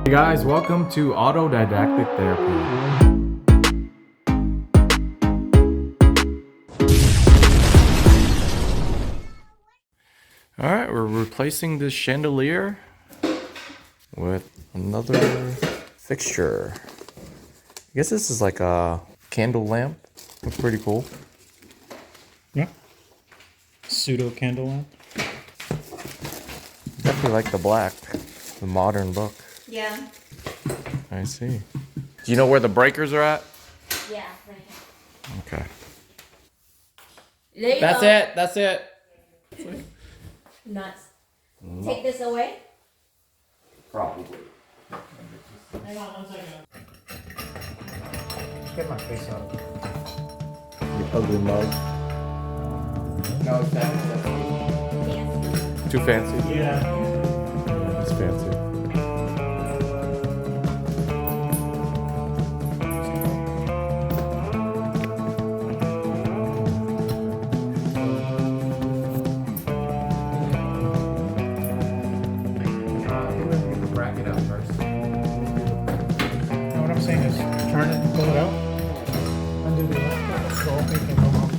Hey guys, welcome to Autodidactic Therapy. Alright, we're replacing this chandelier with another fixture. I guess this is like a candle lamp. Looks pretty cool. Yeah. Pseudo candle lamp. Definitely like the black, the modern look. Yeah. I see. Do you know where the breakers are at? Yeah, right here. Okay. There you That's go. it. That's it. Nuts. Take this away. Probably. Hang on 1 second. Get my face out. You ugly mug. No, that's Yes. too fancy. Yeah. It's fancy. Bracket out first. What I'm saying is turn it, pull it out, undo the electric, so all things can come off.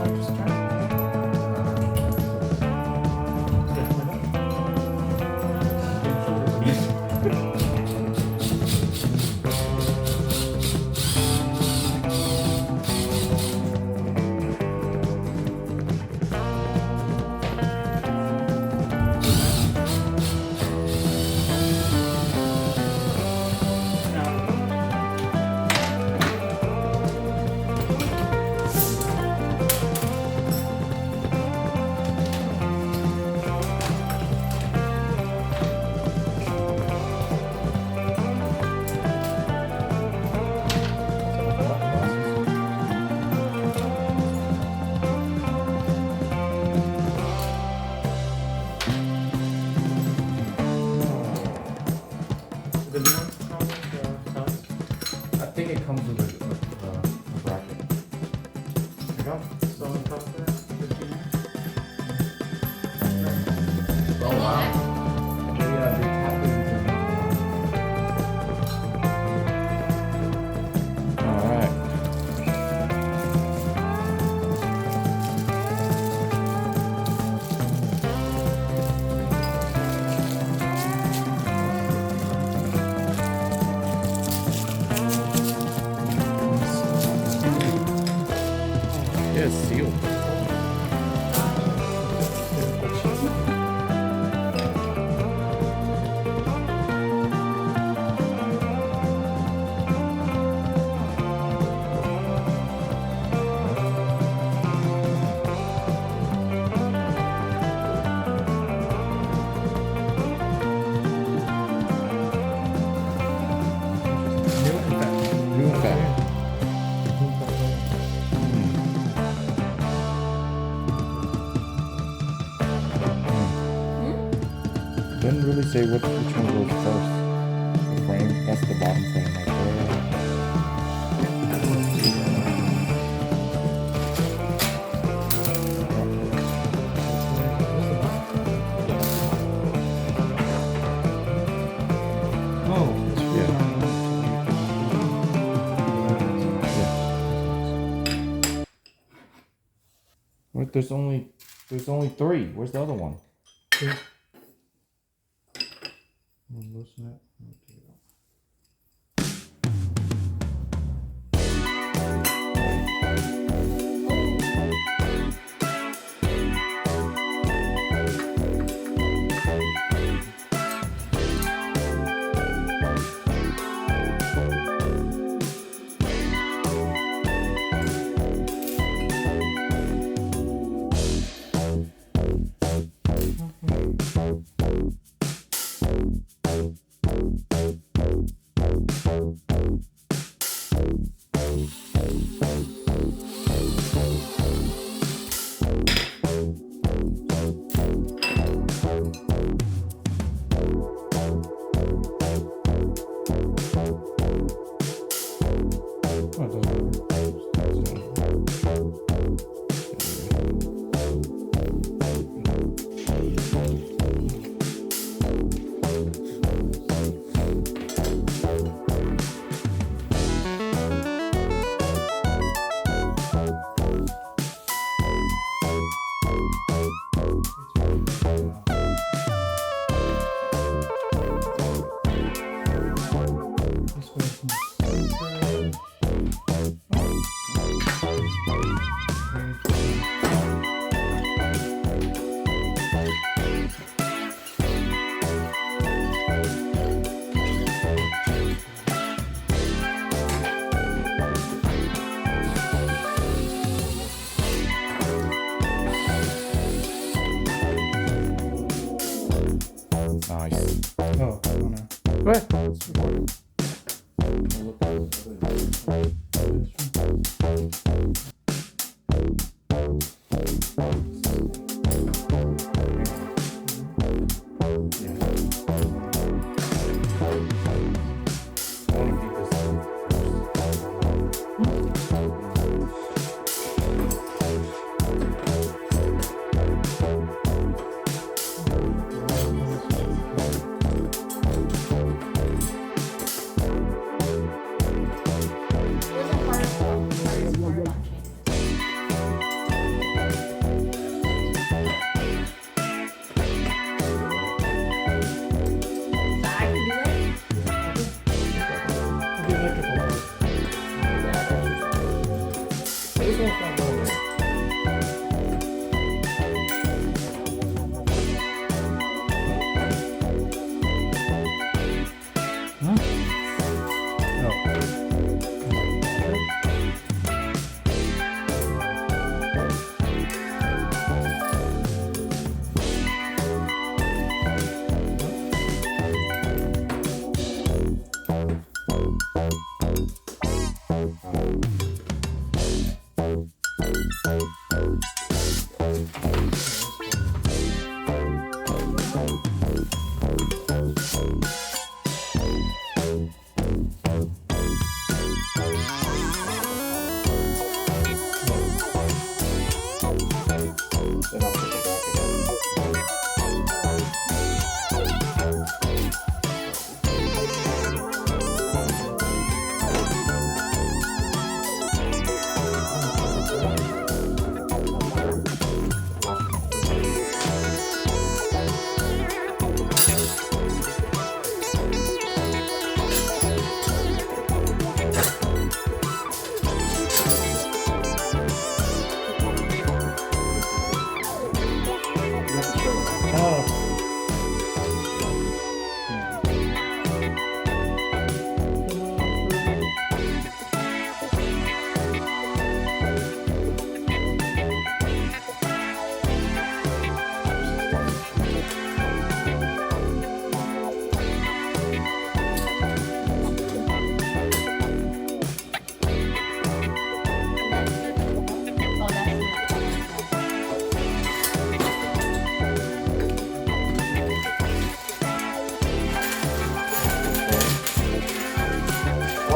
Just turn The new one comes with the size? I think it comes with a bracket. You go. So on top of that, Oh wow. Yeah, they have Alright. Yeah, it's sealed. LUENFAT. Didn't really say which one goes first. The frame, that's the bottom frame right there. Oh, Yeah. Wait, there's only 3. Where's the other one? Loosen it. Okay. Oh, no. Go ahead. It's recording. Where's the hardest part about changing? So I can do that? The electrical part. This one's not going in. Huh? Oh. Then I'll put the bracket in. Oh. Oh, that's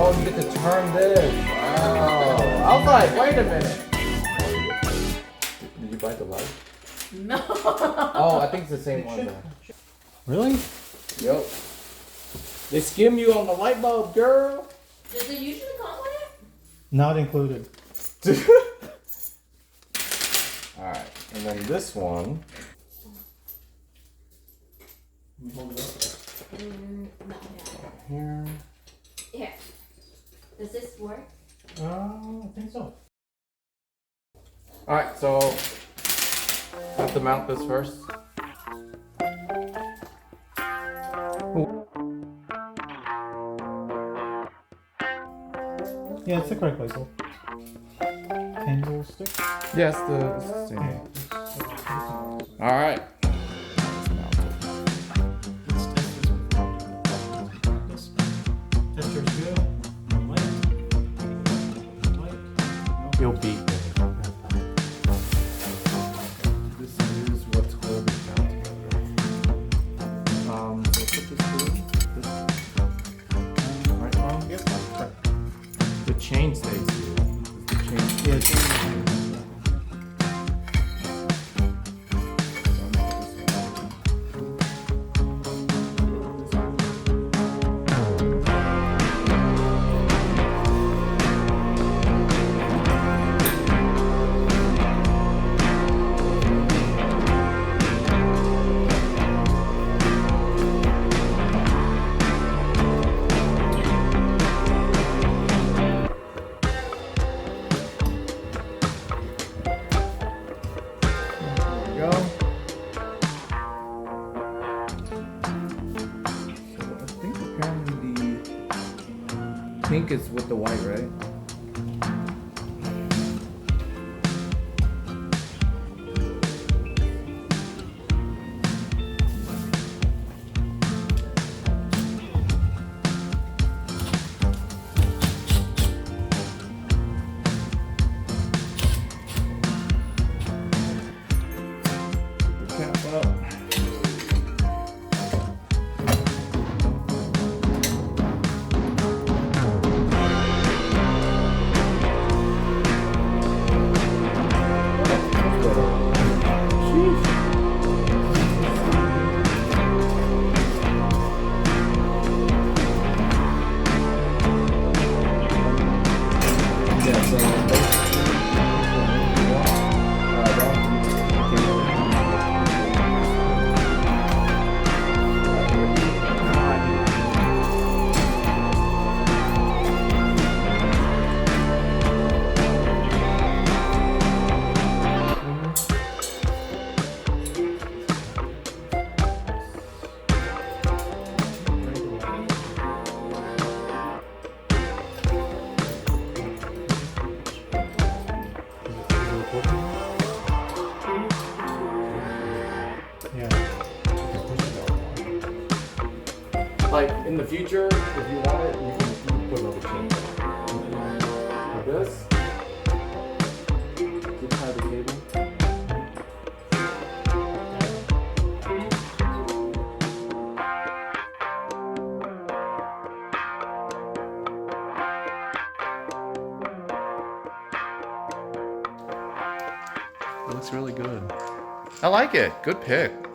Oh, you get to turn this. Wow. I was like, wait a minute. Did you buy the light? no. Oh, I think it's the same one though. Really? Yep. They skim you on the light bulb, girl. Does it usually come with it? Not included. Alright, and then this one. No, yeah. Here. Here. Does this work? I think so. Alright, so I have to mount this first. Yeah, it's the correct label. Candlestick. Yes, it's the same one. Alright. Texture's good. Light. You'll beat it. This is what's holding it down together. So put this through. Right on? Yep. The chain stays here. The chain Yeah, go. So I think apparently the pink is with the white, right? Like in the future, if you want it, you can put another chain. Like this. Just tie the cable. It looks really good. I like it. Good pick.